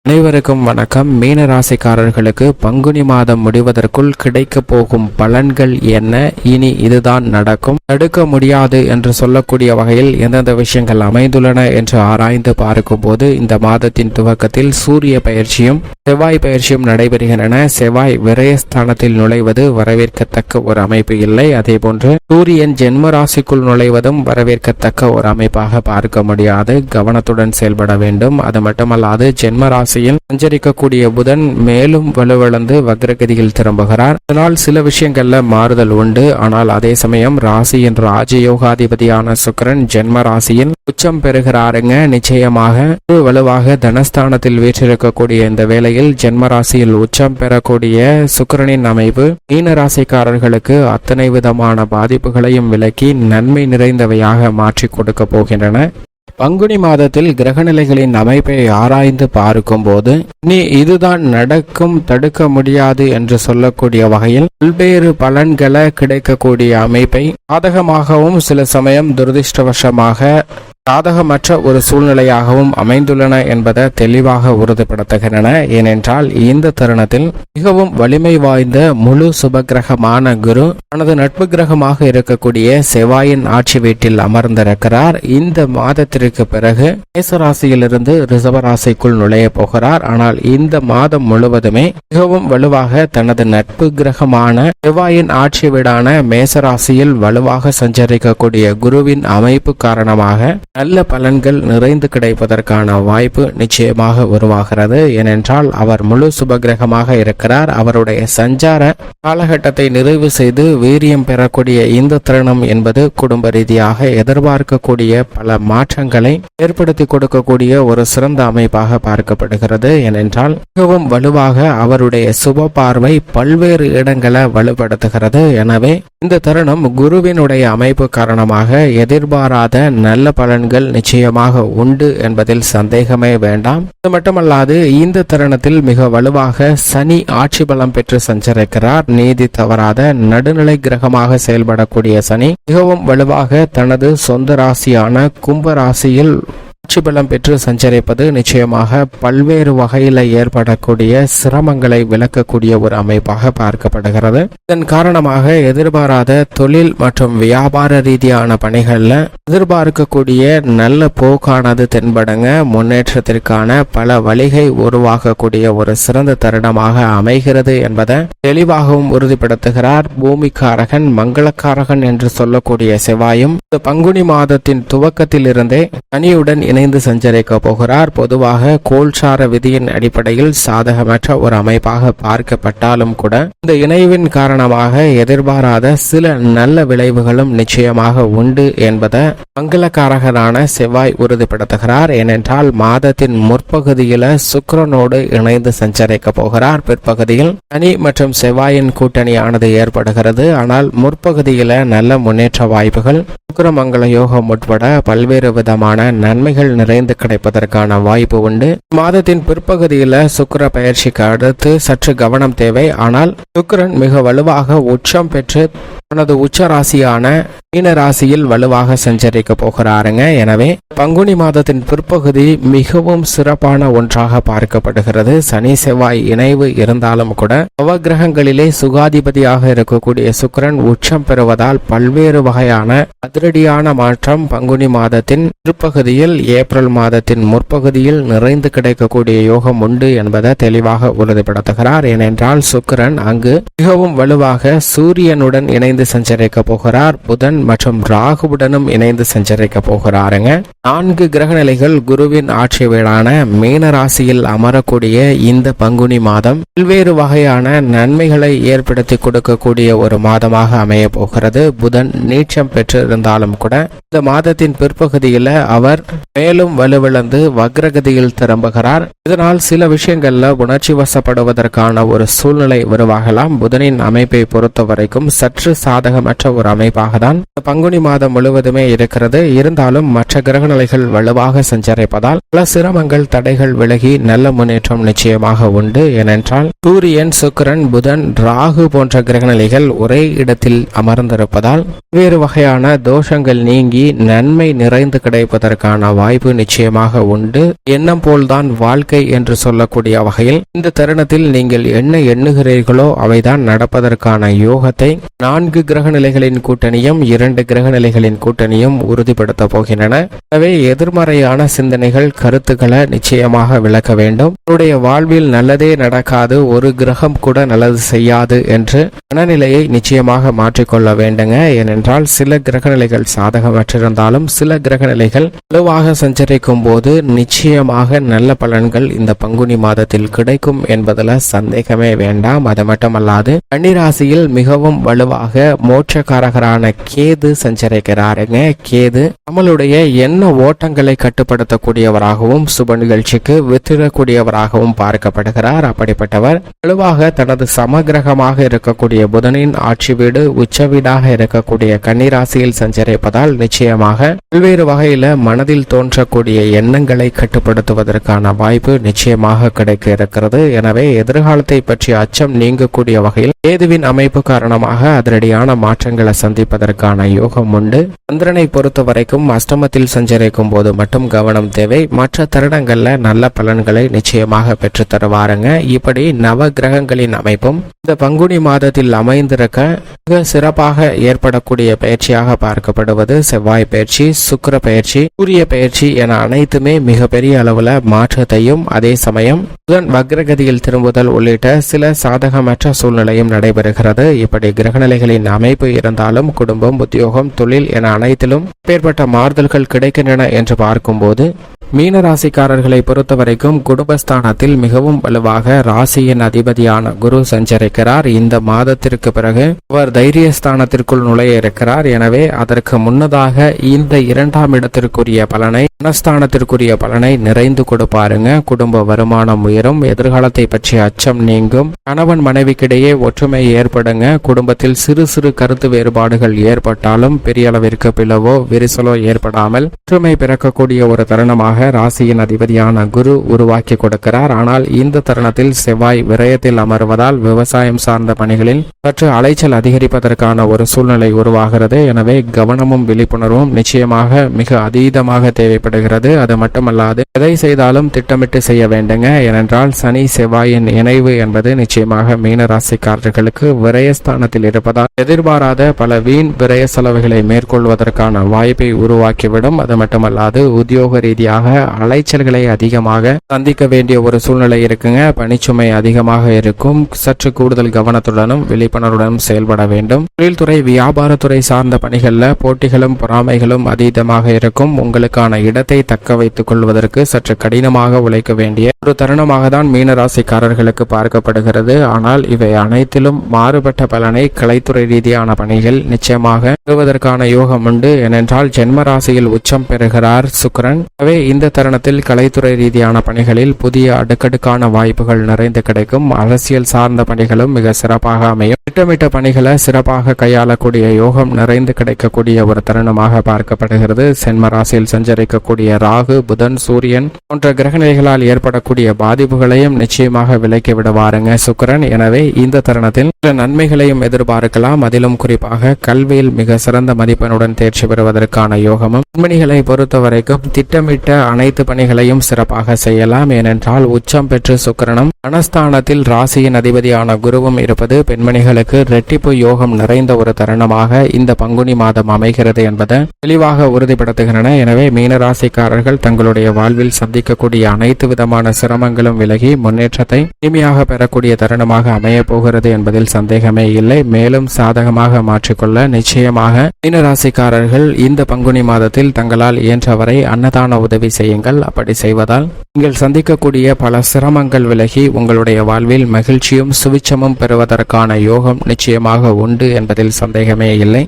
அனைவருக்கும் வணக்கம். மீன ராசிக்காரர்களுக்கு பங்குனி மாதம் முடிவதற்குள் கிடைக்க போகும் பலன்கள் என்ன, இனி இதுதான் நடக்கும், தடுக்க முடியாது என்று சொல்லக்கூடிய வகையில் எந்தெந்த விஷயங்கள் அமைந்துள்ளன என்று ஆராய்ந்து பார்க்கும் போது இந்த மாதத்தின் துவக்கத்தில் சூரிய பயிற்சியும் செவ்வாய் பயிற்சியும் நடைபெறுகின்றன. செவ்வாய் விரயஸ்தானத்தில் நுழைவது வரவேற்கத்தக்க ஒரு அமைப்பு இல்லை. அதேபோன்று சூரியன் ஜென்ம ராசிக்குள் நுழைவதும் வரவேற்கத்தக்க ஒரு அமைப்பாக பார்க்க முடியாது. கவனத்துடன் செயல்பட வேண்டும். அது மட்டுமல்லாது ஜென்ம ராசியில் சஞ்சரிக்கக்கூடிய புதன் மேலும் வலுவிழந்து வக்ரகதியில் திரும்புகிறார். இதனால் சில விஷயங்கள்ல மாறுதல் உண்டு. ஆனால் அதே சமயம் ராசியின் ராஜயோகாதிபதியான சுக்கிரன் ஜென்ம ராசியில் உச்சம் பெறுகிறாருங்க. நிச்சயமாக வலுவாக தனஸ்தானத்தில் வீற்றிருக்கக்கூடிய இந்த வேளையில் ஜென்ம ராசியில் உச்சம் பெறக்கூடிய சுக்கிரனின் அமைப்பு மீன ராசிக்காரர்களுக்கு அத்தனை விதமான பாதிப்புகளையும் விலக்கி நன்மை நிறைந்தவையாக மாற்றி கொடுக்க போகின்றன. பங்குனி மாதத்தில் கிரகநிலைகளின் அமைப்பை ஆராய்ந்து பார்க்கும் போது நீ இதுதான் நடக்கும், தடுக்க முடியாது என்று சொல்லக்கூடிய வகையில் பல்வேறு பலன்களை கிடைக்கக்கூடிய அமைப்பை சாதகமாகவும் சில சமயம் துரதிருஷ்டவசமாக சாதகமற்ற ஒரு சூழ்நிலையாகவும் அமைந்துள்ளன என்பதை தெளிவாக உறுதிப்படுத்துகின்றன. ஏனென்றால் இந்த தருணத்தில் மிகவும் வலிமை வாய்ந்த முழு சுபகிரகமான குரு தனது நட்பு கிரகமாக இருக்கக்கூடிய செவ்வாயின் ஆட்சி வீட்டில் அமர்ந்திருக்கிறார். இந்த மாதத்திற்கு பிறகு மேசராசியிலிருந்து ரிஷபராசிக்குள் நுழைய போகிறார். ஆனால் இந்த மாதம் முழுவதுமே மிகவும் வலுவாக தனது நட்பு கிரகமான செவ்வாயின் ஆட்சி வீடான மேசராசியில் வலுவாக சஞ்சரிக்கக்கூடிய குருவின் அமைப்பு காரணமாக நல்ல பலன்கள் நிறைந்து கிடைப்பதற்கான வாய்ப்பு நிச்சயமாக உருவாகிறது. ஏனென்றால் அவர் முழு சுபகிரகமாக இருக்கிறார். அவருடைய சஞ்சார காலகட்டத்தை நிறைவு செய்து வீரியம் பெறக்கூடிய இந்த தருணம் என்பது குடும்ப ரீதியாக எதிர்பார்க்கக்கூடிய பல மாற்றங்களை ஏற்படுத்தி கொடுக்கக்கூடிய ஒரு சிறந்த அமைப்பாக பார்க்கப்படுகிறது. ஏனென்றால் மிகவும் வலுவாக அவருடைய சுப பார்வை பல்வேறு இடங்களை வலுப்படுத்துகிறது. எனவே இந்த தருணம் குருவினுடைய அமைப்பு காரணமாக எதிர்பாராத நல்ல பலன்கள் நிச்சயமாக உண்டு என்பதில் சந்தேகமே வேண்டாம். இது மட்டுமல்லாது இந்த தருணத்தில் மிக வலுவாக சனி ஆட்சி பலம் பெற்று சஞ்சரிக்கிறார். நீதி தவறாத நடுநிலை கிரகமாக செயல்படக்கூடிய சனி மிகவும் வலுவாக தனது சொந்த ராசியான கும்ப ராசியில் ஆட்சி பலம் பெற்று சஞ்சரிப்பது நிச்சயமாக பல்வேறு வகையில் ஏற்படக்கூடிய சிரமங்களை விளக்கக்கூடிய ஒரு அமைப்பாக பார்க்கப்படுகிறது. இதன் காரணமாக எதிர்பாராத தொழில் மற்றும் வியாபார ரீதியான பணிகள்ல எதிர்பார்க்கக்கூடிய நல்ல போக்கானது தென்படுங்க. முன்னேற்றத்திற்கான பல வழிகை உருவாகக்கூடிய ஒரு சிறந்த தருணமாக அமைகிறது என்பதை தெளிவாகவும் உறுதிப்படுத்துகிறார். பூமிக்காரகன் மங்களக்காரகன் என்று சொல்லக்கூடிய செவ்வாயும் பங்குனி மாதத்தின் துவக்கத்தில் இருந்தே சனியுடன் இணைந்து சஞ்சரிக்க போகிறார். பொதுவாக கோல்சார விதியின் அடிப்படையில் சாதகமற்ற ஒரு அமைப்பாக பார்க்கப்பட்டாலும் கூட இந்த இணைவின் காரணமாக எதிர்பாராத சில நல்ல விளைவுகளும் நிச்சயமாக உண்டு என்பதை மங்களக்காரகனான செவ்வாய் உறுதிப்படுத்துகிறார். ஏனென்றால் மாதத்தின் முற்பகுதியில சுக்கிரனோடு இணைந்து சஞ்சரிக்க போகிறார். பிற்பகுதியில் சனி மற்றும் செவ்வாயின் கூட்டணியானது ஏற்படுகிறது. ஆனால் முற்பகுதியில நல்ல முன்னேற்ற வாய்ப்புகள் சுக்கிரமங்கள யோகம் உட்பட பல்வேறு விதமான நன்மைகள் நிறைந்து கிடைப்பதற்கான வாய்ப்பு உண்டு. மாதத்தின் பிற்பகுதியில சுக்கிர பயிற்சிக்கு அடுத்து சற்று கவனம் தேவை. ஆனால் சுக்கிரன் மிக வலுவாக உச்சம் பெற்று தனது உச்ச ராசியான மீன ராசியில் வலுவாக சஞ்சரிக்க போகிறாருங்க. எனவே பங்குனி மாதத்தின் பிற்பகுதி மிகவும் சிறப்பான ஒன்றாக பார்க்கப்படுகிறது. சனி செவ்வாய் இணைவு இருந்தாலும் கூட நவகிரகங்களிலே சுகாதிபதியாக இருக்கக்கூடிய சுக்கிரன் உச்சம் பெறுவதால் பல்வேறு வகையான அதிரடியான மாற்றம் பங்குனி மாதத்தின் பிற்பகுதியில் ஏப்ரல் மாதத்தின் முற்பகுதியில் நிறைந்து கிடைக்கக்கூடிய யோகம் உண்டு என்பதை தெளிவாக உறுதிப்படுத்துகிறார். ஏனென்றால் சுக்கிரன் அங்கு மிகவும் வலுவாக சூரியனுடன் இணைந்து சஞ்சரிக்க போகிறார். புதன் மற்றும் ராகுவுடனும் இணைந்து சஞ்சரிக்க போகிறாருங்க. 4 கிரகநிலைகள் குருவின் ஆட்சி வீடான மீன ராசியில் அமரக்கூடிய இந்த பங்குனி மாதம் பல்வேறு வகையான நன்மைகளை ஏற்படுத்தி கொடுக்கக்கூடிய ஒரு மாதமாக அமைய போகிறது. புதன் நீச்சம் பெற்று இருந்தாலும் கூட இந்த மாதத்தின் பிற்பகுதியில் அவர் மேலும் வலுவிழந்து வக்ரகதியில் திரும்புகிறார். இதனால் சில விஷயங்கள்ல உணர்ச்சி வசப்படுவதற்கான ஒரு சூழ்நிலை உருவாகலாம். புதனின் அமைப்பை பொறுத்த வரைக்கும் சற்று சாதகமற்ற ஒரு அமைப்பாக தான் பங்குனி மாதம் முழுவதுமே இருக்கிறது. இருந்தாலும் மற்ற கிரகநிலைகள் வலுவாக சஞ்சரிப்பதால் பல சிரமங்கள் தடைகள் விலகி நல்ல முன்னேற்றம் நிச்சயமாக உண்டு. ஏனென்றால் சூரியன், சுக்கிரன், புதன், ராகு போன்ற கிரகநிலைகள் ஒரே இடத்தில் அமர்ந்திருப்பதால் வேறு வகையான தோஷங்கள் நீங்கி நன்மை நிறைந்து கிடைப்பதற்கான வாய்ப்பு நிச்சயமாக உண்டு. எண்ணம் போல்தான் வாழ்க்கை என்று சொல்லக்கூடிய வகையில் இந்த தருணத்தில் நீங்கள் என்ன எண்ணுகிறீர்களோ அவைதான் நடப்பதற்கான யோகத்தை 4 கிரகநிலைகளின் கூட்டணியும் 2 கிரகநிலைகளின் கூட்டணியும் உறுதிப்படுத்த போகின்றன. எனவே எதிர்மறையான சிந்தனைகள், கருத்துக்களை நிச்சயமாக விளக்க வேண்டும். உங்களுடைய வாழ்வில் நல்லதே நடக்காது, ஒரு கிரகம் கூட நல்லது செய்யாது என்று மனநிலையை நிச்சயமாக மாற்றிக்கொள்ள வேண்டுங்க. ஏனென்றால் சில கிரகநிலைகள் சாதகமற்றிருந்தாலும் சில கிரகநிலைகள் வலுவாக சஞ்சரிக்கும் போது நிச்சயமாக நல்ல பலன்கள் இந்த பங்குனி மாதத்தில் கிடைக்கும் என்பதில் சந்தேகமே வேண்டாம். அது மட்டுமல்லாது கன்னிராசியில் மிகவும் வலுவாக மோட்சக்காரகரான கேது சஞ்சரிக்கிறாருங்க. கேது நம்மளுடைய எண்ண ஓட்டங்களை கட்டுப்படுத்தக்கூடியவராகவும் சுப நிகழ்ச்சிக்கு வித்திடக்கூடியவராகவும் பார்க்கப்படுகிறார். அப்படிப்பட்டவர் வலுவாக தனது சமகிரகமாக இருக்கக்கூடிய புதனின் ஆட்சி வீடு, உச்ச வீடாக இருக்கக்கூடிய கன்னிராசியில் சஞ்சரிப்பதால் நிச்சயமாக பல்வேறு வகையில மனதில் தோன்றக்கூடிய எண்ணங்களை கட்டுப்படுத்துவதற்கான வாய்ப்பு நிச்சயமாக கிடைக்க இருக்கிறது. எனவே எதிர்காலத்தை பற்றிய அச்சம் நீங்கக்கூடிய வகையில் கேதுவின் அமைப்பு காரணமாக அதிரடியான மாற்றங்களை சந்திப்பதற்கான யோகம் உண்டு. சந்திரனை பொறுத்த வரைக்கும் அஷ்டமத்தில் சஞ்சரிக்கும் போது மட்டும் கவனம் தேவை. மற்ற தருணங்கள்ல நல்ல பலன்களை நிச்சயமாக பெற்று தருவாருங்க. இப்படி நவ கிரகங்களின் அமைப்பும் இந்த பங்குனி மாதத்தில் அமைந்திருக்க மிக சிறப்பாக ஏற்படக்கூடிய பயிற்சியாக பார்க்கப்படுவது செவ்வாய் பயிற்சி, சுக்கிர பயிற்சி, சூரிய பயிற்சி என அனைத்துமே மிகப்பெரிய அளவுல மாற்றத்தையும் அதே சமயம் புதன் வக்ரகதியில் திரும்புதல் உள்ளிட்ட சில சாதகமற்ற சூழ்நிலையும் நடைபெறுகிறது. இப்படி கிரகநிலைகளின் அமைப்பு இருந்தாலும் குடும்பம், உத்தியோகம், தொழில் என அனைத்திலும் ஏற்பட்ட மாறுதல்கள் கிடைக்கின்றன என்று பார்க்கும்போது மீனராசிக்காரர்களை பொறுத்தவரைக்கும் குடும்பஸ்தானத்தில் மிகவும் வலுவாக ராசியின் அதிபதியான குரு சஞ்சரிக்கிறார். இந்த மாதத்திற்கு பிறகு அவர் தைரியஸ்தானத்திற்குள் நுழைய இருக்கிறார். எனவே அதற்கு முன்னதாக இந்த 2ஆம் இடத்திற்குரிய பலனை, மனஸ்தானத்திற்குரிய பலனை நிறைந்து கொடுப்பாருங்க. குடும்ப வருமானம் உயரும், எதிர்காலத்தை பற்றிய அச்சம் நீங்கும், கணவன் மனைவிக்கிடையே ஒற்றுமை ஏற்படுங்க. குடும்பத்தில் சிறு சிறு கருத்து வேறுபாடுகள் ஏற்பட்டாலும் பெரிய அளவிற்கு பிளவோ விரிசலோ ஏற்படாமல் ஒற்றுமை பிறக்கக்கூடிய ஒரு தருணமாக ராசியின் அதிபதியான குரு உருவாக்கி கொடுக்கிறார். ஆனால் இந்த தருணத்தில் செவ்வாய் விரயத்தில் அமர்வதால் விவசாயம் சார்ந்த பணிகளில் சற்று அலைச்சல் அதிகரிப்பதற்கான ஒரு சூழ்நிலை உருவாகிறது. எனவே கவனமும் விழிப்புணர்வும் நிச்சயமாக மிக அதீதமாக தேவைப்படுகிறது. அது மட்டுமல்லாது எதை செய்தாலும் திட்டமிட்டு செய்ய வேண்டுங்க. ஏனென்றால் சனி செவ்வாயின் இணைவு என்பது நிச்சயமாக மீன ராசிக்காரர்களுக்கு விரயஸ்தானத்தில் இருப்பதால் எதிர்பாராத பல வீண் விரய செலவுகளை மேற்கொள்வதற்கான வாய்ப்பை உருவாக்கிவிடும். அது மட்டுமல்லாது உத்தியோக ரீதியாக அலைச்சல்களை அதிகமாக சந்திக்க வேண்டிய ஒரு சூழ்நிலை இருக்குங்க. பணிச்சுமை அதிகமாக இருக்கும். சற்று கூடுதல் கவனத்துடனும் விழிப்புணர்வுடனும் செயல்பட வேண்டும். தொழில்துறை, வியாபாரத்துறை சார்ந்த பணிகள்ல போட்டிகளும் பொறாமைகளும் அதீதமாக இருக்கும். உங்களுக்கான இடத்தை தக்க வைத்துக் கொள்வதற்கு சற்று கடினமாக உழைக்க வேண்டிய ஒரு தருணமாக தான் மீனராசிக்காரர்களுக்கு பார்க்கப்படுகிறது. ஆனால் இவை அனைத்திலும் மாறுபட்ட பலனை கலைத்துறை ரீதியான பணிகள் நிச்சயமாக பெறுவதற்கான யோகம் உண்டு. ஏனென்றால் ஜென்ம ராசியில் உச்சம் பெறுகிறார் சுக்கிரன். இந்த தருணத்தில் கலைத்துறை ரீதியான பணிகளில் புதிய அடுக்கடுக்கான வாய்ப்புகள் நிறைந்து கிடைக்கும். அரசியல் சார்ந்த பணிகளும் மிக சிறப்பாக அமையும். திட்டமிட்ட பணிகளை சிறப்பாக கையாளக்கூடிய யோகம் நிறைந்து கிடைக்கக்கூடிய ஒரு தருணமாக பார்க்கப்படுகிறது. ஜென்ம ராசியில் சஞ்சரிக்கக்கூடிய ராகு, புதன், சூரியன் போன்ற கிரகநிலைகளால் ஏற்படக்கூடிய பாதிப்புகளையும் நிச்சயமாக விலக்கி விடுவாருங்க சுக்கிரன். எனவே இந்த தருணத்தில் சில நன்மைகளையும் எதிர்பார்க்கலாம். அதிலும் குறிப்பாக கல்வியில் மிக சிறந்த மதிப்பெண்ணுடன் தேர்ச்சி பெறுவதற்கான யோகமும் பெண்மணிகளை பொறுத்தவரைக்கும் திட்டமிட்ட அனைத்து பணிகளையும் சிறப்பாக செய்யலாம். ஏனென்றால் உச்சம் பெற்று சுக்கிரனும் மனஸ்தானத்தில் ராசியின் அதிபதியான குருவும் இருப்பது பெண்மணிகளுக்கு இரட்டிப்பு யோகம் நிறைந்த ஒரு தருணமாக இந்த பங்குனி மாதம் அமைகிறது என்பதை தெளிவாக உறுதிப்படுத்துகின்றன. எனவே மீனராசிக்காரர்கள் தங்களுடைய வாழ்வில் சந்திக்கக்கூடிய அனைத்து விதமான சிரமங்களும் விலகி முன்னேற்றத்தை இனிமையாக பெறக்கூடிய தருணமாக அமைய போகிறது என்பதில் சந்தேகமே இல்லை. மேலும் சாதகமாக மாற்றிக்கொள்ள நிச்சயமாக மீனராசிக்காரர்கள் இந்த பங்குனி மாதத்தில் தங்களால் இயன்றவரை அன்னதான உதவி செய்யுங்கள். அப்படி செய்வதால் நீங்கள் சந்திக்கக்கூடிய பல சிரமங்கள் விலகி உங்களுடைய வாழ்வில் மகிழ்ச்சியும் சுவிச்சமும் பெறுவதற்கான யோகம் நிச்சயமாக உண்டு என்பதில் சந்தேகமே இல்லை.